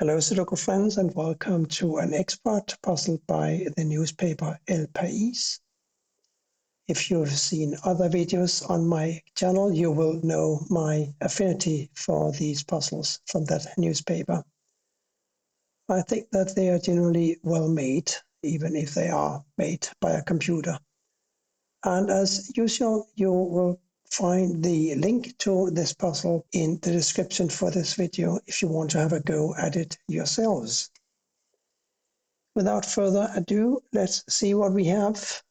Hello Sudoku friends, and welcome to an expert puzzle by the newspaper El País. If you've seen other videos on my channel, you will know my affinity for these puzzles from that newspaper. I think that they are generally well made, even if they are made by a computer. And as usual, you will find the link to this puzzle in the description for this video if you want to have a go at it yourselves. Without further ado, let's see what we have.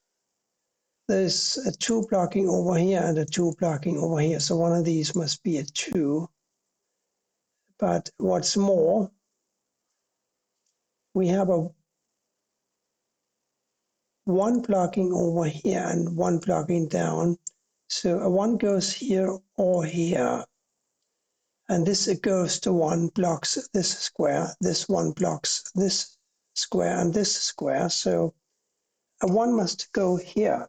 There's a 2 blocking over here and a 2 blocking over here, so one of these must be a 2. But what's more, we have a 1 blocking over here and 1 blocking down. So a 1 goes here or here. And this goes to 1 blocks this square, this 1 blocks this square and this square. So a 1 must go here.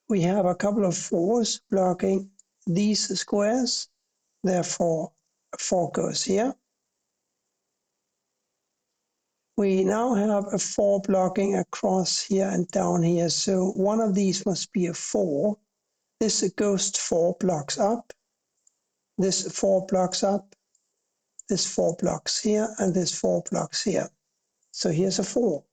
We have a couple of 4s blocking these squares. Therefore, a 4 goes here. We now have a 4 blocking across here and down here. So one of these must be a 4. This ghost 4 blocks up. This 4 blocks up. This 4 blocks here and this 4 blocks here. So here's a 4.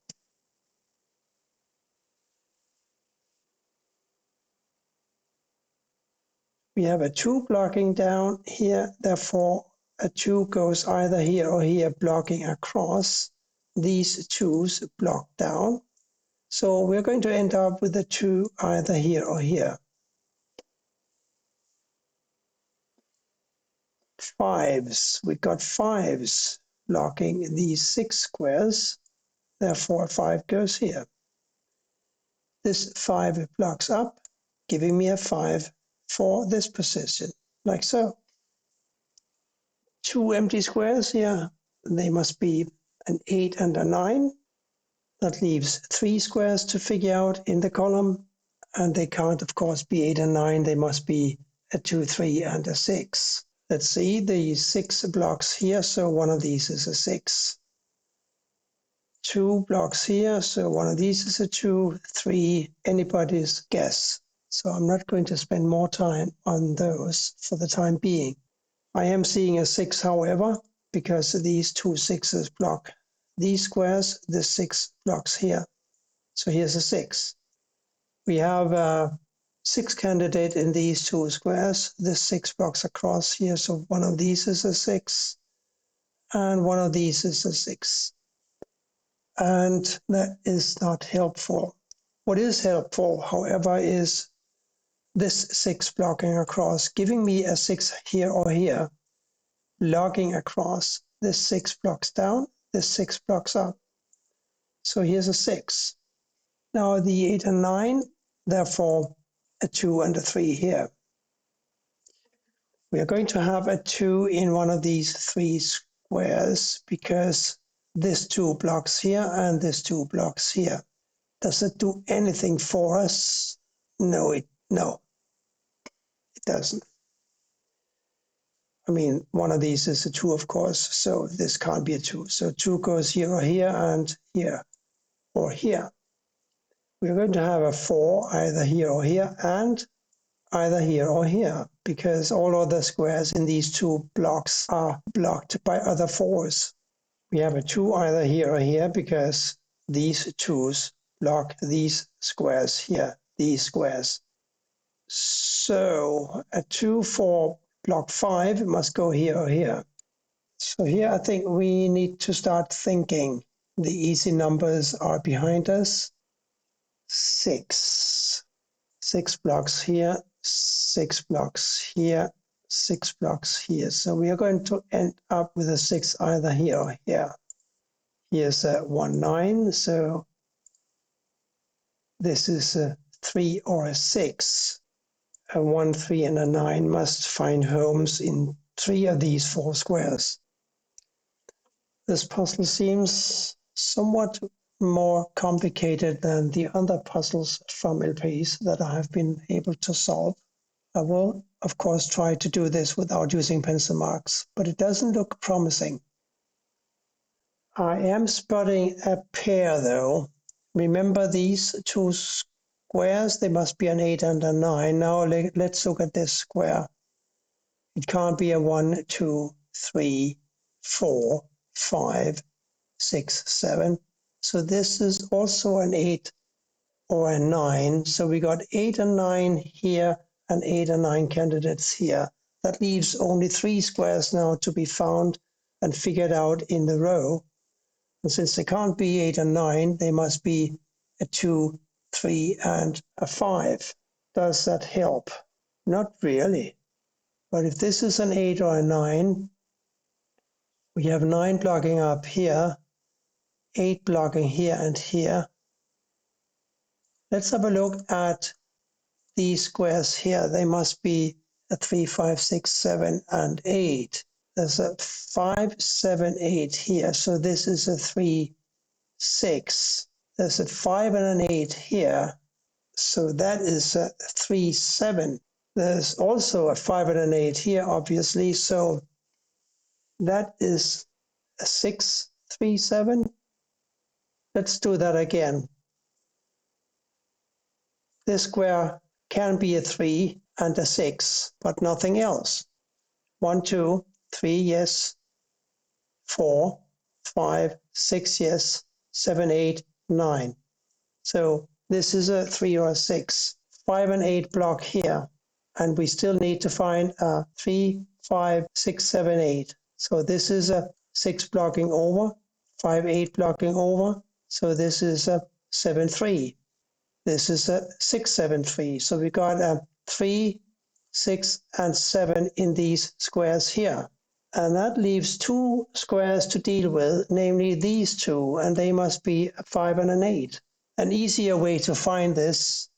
We have a 2 blocking down here. Therefore, a 2 goes either here or here, blocking across. These 2s block down. So we're going to end up with a 2 either here or here. 5s. We got 5s blocking these 6 squares. Therefore, a 5 goes here. This 5 blocks up, giving me a 5 for this position, like so. 2 empty squares here. They must be an 8 and a 9. That leaves 3 squares to figure out in the column. And they can't, of course, be 8 and 9. They must be a 2, 3, and a 6. Let's see, the 6 blocks here, so one of these is a 6. 2 blocks here, so one of these is a 2, 3, anybody's guess. So I'm not going to spend more time on those for the time being. I am seeing a 6, however, because these 2 6s block these squares. This 6 blocks here. So here's a 6. We have a 6 candidate in these 2 squares. This 6 blocks across here. So one of these is a 6. And one of these is a 6. And that is not helpful. What is helpful, however, is this 6 blocking across, giving me a 6 here or here, logging across. This 6 blocks down, this 6 blocks up. So here's a 6. Now the 8 and 9, therefore a 2 and a 3 here. We are going to have a 2 in one of these 3 squares because this 2 blocks here and this 2 blocks here. Does it do anything for us? No, it doesn't. I mean, one of these is a 2, of course, so this can't be a 2. So 2 goes here or here and here or here. We're going to have a 4 either here or here and either here or here because all other squares in these 2 blocks are blocked by other 4s. We have a 2 either here or here because these 2s block these squares here, these squares. So a 2 for block 5 must go here or here. So here I think we need to start thinking. The easy numbers are behind us. 6. 6 blocks here, 6 blocks here, 6 blocks here. So we are going to end up with a 6 either here or here. Here's a 1, 9. So this is a 3 or a 6. A 1, 3, and a 9 must find homes in 3 of these 4 squares. This puzzle seems somewhat more complicated than the other puzzles from El País that I have been able to solve. I will, of course, try to do this without using pencil marks, but it doesn't look promising. I am spotting a pair though. Remember these two squares? They must be an 8 and a 9. Now let's look at this square. It can't be a 1, 2, 3, 4, 5, 6, 7. So this is also an 8 or a 9. So we got 8 and 9 here and 8 and 9 candidates here. That leaves only 3 squares now to be found and figured out in the row. And since they can't be 8 and 9, they must be a 2, 3, and a 5. Does that help? Not really. But if this is an 8 or a 9, we have 9 blocking up here, 8 blocking here and here. Let's have a look at these squares here. They must be a 3, 5, 6, 7, and 8. There's a 5, 7, 8 here. So this is a 3, 6. There's a 5 and an 8 here. So that is a 3, 7. There's also a 5 and an 8 here, obviously. So that is a 6, 3, 7. Let's do that again. This square can be a 3 and a 6, but nothing else. 1, 2, 3, yes. 4, 5, 6, yes. 7, 8, 9. So this is a 3 or a 6. 5 and 8 block here. And we still need to find a 3, 5, 6, 7, 8. So this is a 6 blocking over, 5, 8 blocking over. So this is a 7, 3. This is a 6, 7, 3. So we got a 3, 6, and 7 in these squares here. And that leaves 2 squares to deal with, namely these 2, and they must be a 5 and an 8. An easier way to find this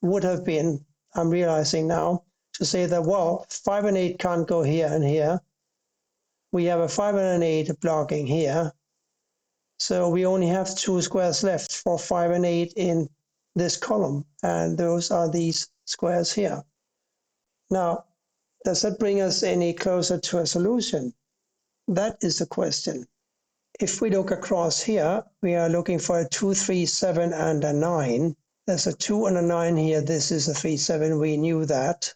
would have been, I'm realizing now, to say that, well, 5 and 8 can't go here and here. We have a 5 and an 8 blocking here. So we only have 2 squares left for 5 and 8 in this column, and those are these squares here. Now, does that bring us any closer to a solution? That is the question. If we look across here, we are looking for a 2, 3, 7, and a 9. There's a 2 and a 9 here. This is a 3, 7. We knew that.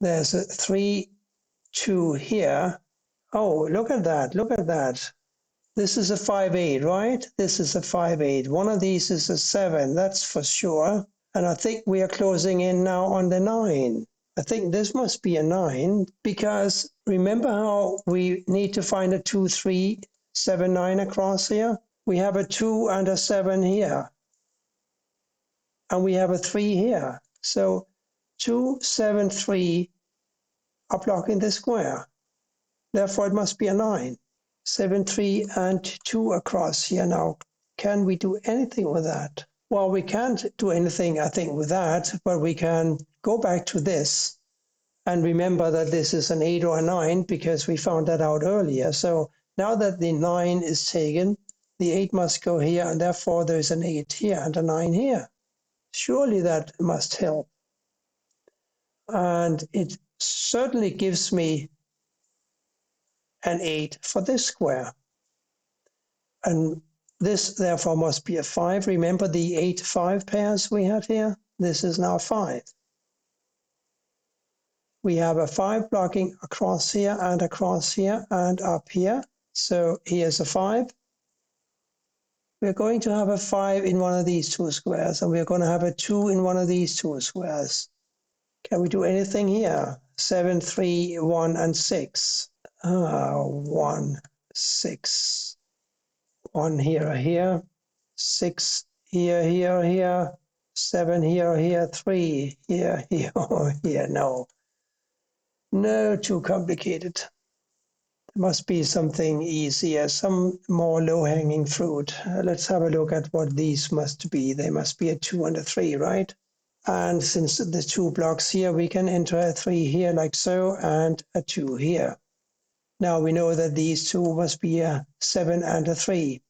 There's a 3, 2 here. Oh, look at that. Look at that. This is a 5, 8, right? This is a 5, 8. One of these is a 7, that's for sure. And I think we are closing in now on the 9. I think this must be a 9, because remember how we need to find a 2, 3, 7, 9 across here? We have a 2 and a 7 here. And we have a 3 here. So 2, 7, 3 are blocking the square. Therefore, it must be a 9. 7, 3, and 2 across here. Now, can we do anything with that? Well, we can't do anything, I think, with that, but we can go back to this and remember that this is an 8 or a 9 because we found that out earlier. So now that the 9 is taken, the 8 must go here, and therefore there's an 8 here and a 9 here. Surely that must help. And it certainly gives me an 8 for this square. And this, therefore, must be a 5. Remember the 8, 5 pairs we had here? This is now 5. We have a 5 blocking across here and up here. So here's a 5. We're going to have a 5 in one of these 2 squares, and we're going to have a 2 in one of these 2 squares. Can we do anything here? 7, 3, 1, and 6. 1, 6. 1 here, 6 here, 7 here, 3 here, here. No, too complicated. There must be something easier, some more low-hanging fruit. Let's have a look at what these must be. They must be a 2 and a 3, right? And since the 2 blocks here, we can enter a 3 here like so, and a 2 here. Now we know that these 2 must be a 7 and a 3.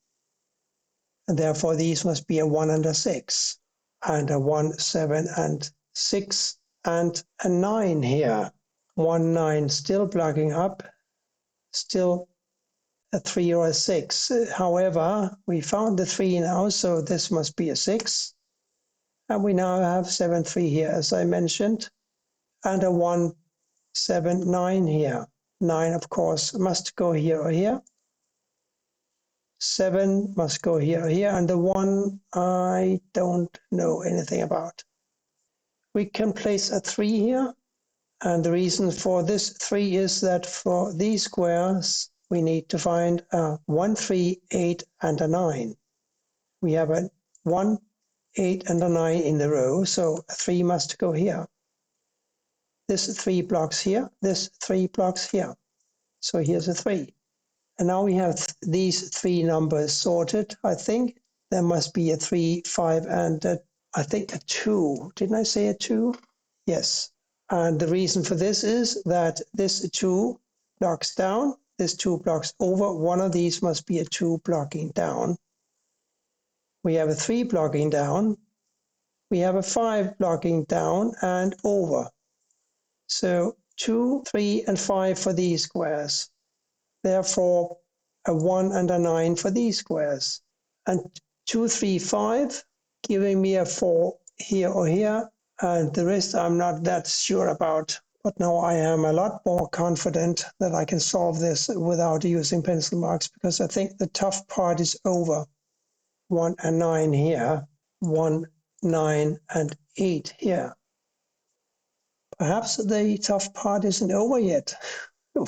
And therefore, these must be a 1 and a 6, and a 1, 7, and 6, and a 9 here. 1, 9 still blocking up, still a 3 or a 6. However, we found the 3 now, so this must be a 6. And we now have 7, 3 here, as I mentioned, and a 1, 7, 9 here. 9, of course, must go here or here. 7 must go here or here, and the 1 I don't know anything about. We can place a 3 here, and the reason for this 3 is that for these squares, we need to find a 1, 3, 8, and a 9. We have a 1, 8, and a 9 in the row, so a 3 must go here. This 3 blocks here, this 3 blocks here. So here's a 3. And now we have these 3 numbers sorted, I think. There must be a 3, 5, and I think a 2. Didn't I say a 2? Yes. And the reason for this is that this 2 blocks down, this 2 blocks over. One of these must be a 2 blocking down. We have a 3 blocking down. We have a 5 blocking down and over. So 2, 3, and 5 for these squares. Therefore, a 1 and a 9 for these squares. And 2, 3, 5, giving me a 4 here or here. And the rest I'm not that sure about. But now I am a lot more confident that I can solve this without using pencil marks, because I think the tough part is over. 1 and 9 here, 1, 9, and 8 here. Perhaps the tough part isn't over yet.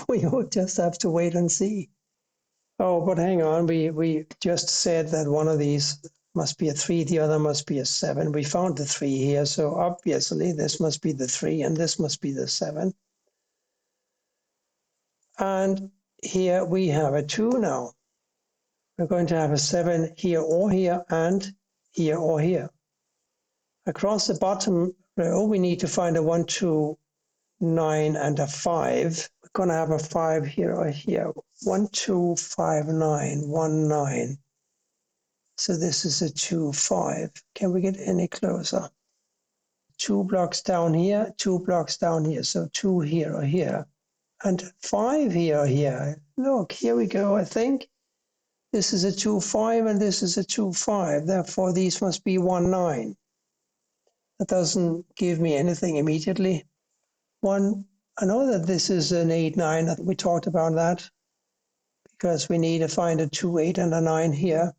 We will just have to wait and see. Oh, but hang on, we just said that one of these must be a 3, the other must be a 7. We found the 3 here, so obviously this must be the 3 and this must be the 7. And here we have a 2 now. We're going to have a 7 here or here and here or here. Across the bottom row, we need to find a 1, 2, 9, and a 5. We're going to have a 5 here or here. 1, 2, 5, 9, 1, 9. So this is a 2, 5. Can we get any closer? 2 blocks down here, 2 blocks down here. So 2 here or here. And 5 here or here. Look, here we go, I think. This is a 2, 5, and this is a 2, 5. Therefore, these must be 1, 9. That doesn't give me anything immediately. I know that this is an 8, 9. We talked about that because we need to find a 2, 8, and a 9 here.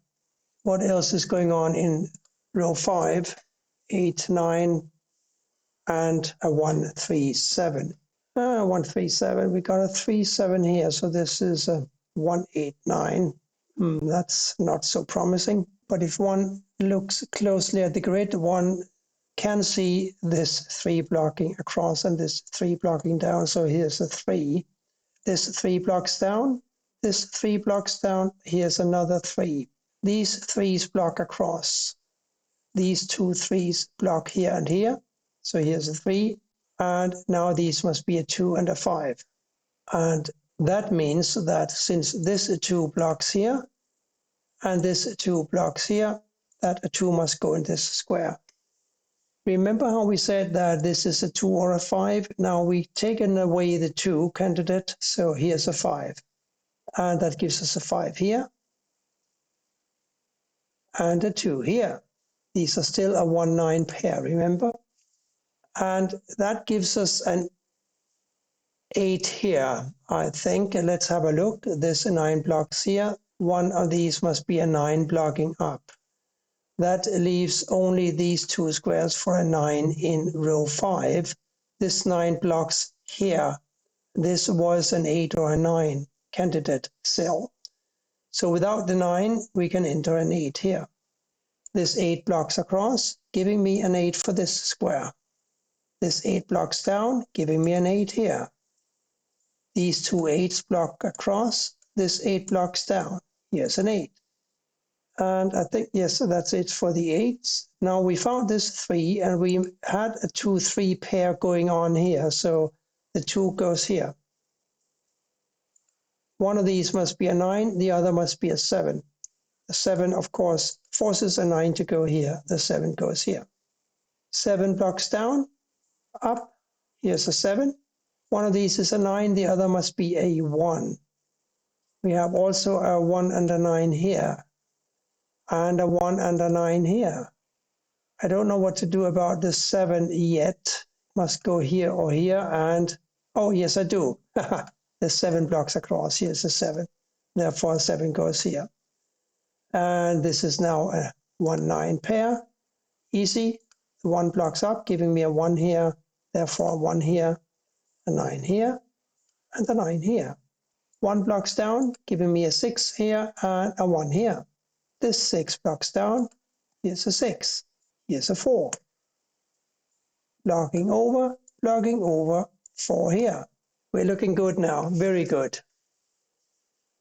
What else is going on in row 5? 8, 9, and a 1, 3, 7. 1, 3, 7. We got a 3, 7 here. So this is a 1, 8, 9. That's not so promising. But if one looks closely at the grid, one can see this 3 blocking across and this 3 blocking down. So here's a 3. This 3 blocks down. This 3 blocks down. Here's another 3. These 3s block across. These 2 3s block here and here. So here's a 3. And now these must be a 2 and a 5. And that means that since this 2 blocks here and this 2 blocks here, that a 2 must go in this square. Remember how we said that this is a 2 or a 5? Now we've taken away the 2 candidate, so here's a 5. And that gives us a 5 here. And a 2 here. These are still a 1, 9 pair, remember? And that gives us an 8 here, I think. And let's have a look. There's a 9 blocks here. One of these must be a 9 blocking up. That leaves only these 2 squares for a 9 in row 5. This 9 blocks here. This was an 8 or a 9 candidate cell. So without the 9, we can enter an 8 here. This 8 blocks across, giving me an 8 for this square. This 8 blocks down, giving me an 8 here. These 2 8s block across, this 8 blocks down. Here's an 8. And I think, yes, that's it for the 8s. Now we found this 3, and we had a 2, 3 pair going on here. So the 2 goes here. One of these must be a 9, the other must be a 7. The 7, of course, forces a 9 to go here. The 7 goes here. 7 blocks down, up. Here's a 7. One of these is a 9, the other must be a 1. We have also a 1 and a 9 here, and a 1 and a 9 here. I don't know what to do about the 7 yet. Must go here or here, and oh yes, I do. There's 7 blocks across. Here's a 7. Therefore, 7 goes here. And this is now a 1-9 pair. Easy. The 1 blocks up, giving me a 1 here. Therefore, a 1 here, a 9 here, and a 9 here. 1 blocks down, giving me a 6 here and a 1 here. This 6 blocks down. Here's a 6. Here's a 4. Blocking over, 4 here. We're looking good now, very good.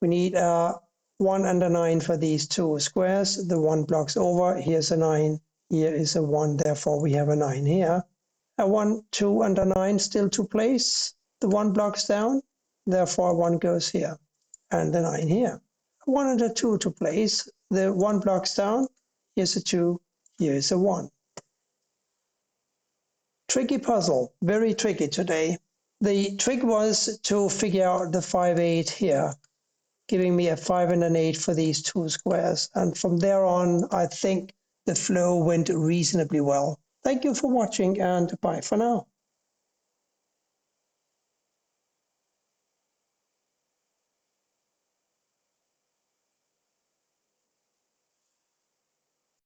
We need a 1 and a 9 for these two squares. The 1 blocks over, here's a 9, here is a 1, therefore we have a 9 here. A 1, 2 and a 9 still to place. The 1 blocks down, therefore 1 goes here, and the 9 here. A 1 and a 2 to place. The 1 blocks down, here's a 2, here is a 1. Tricky puzzle, very tricky today. The trick was to figure out the 5, 8 here, giving me a 5 and an 8 for these two squares. And from there on, I think the flow went reasonably well. Thank you for watching, and bye for now.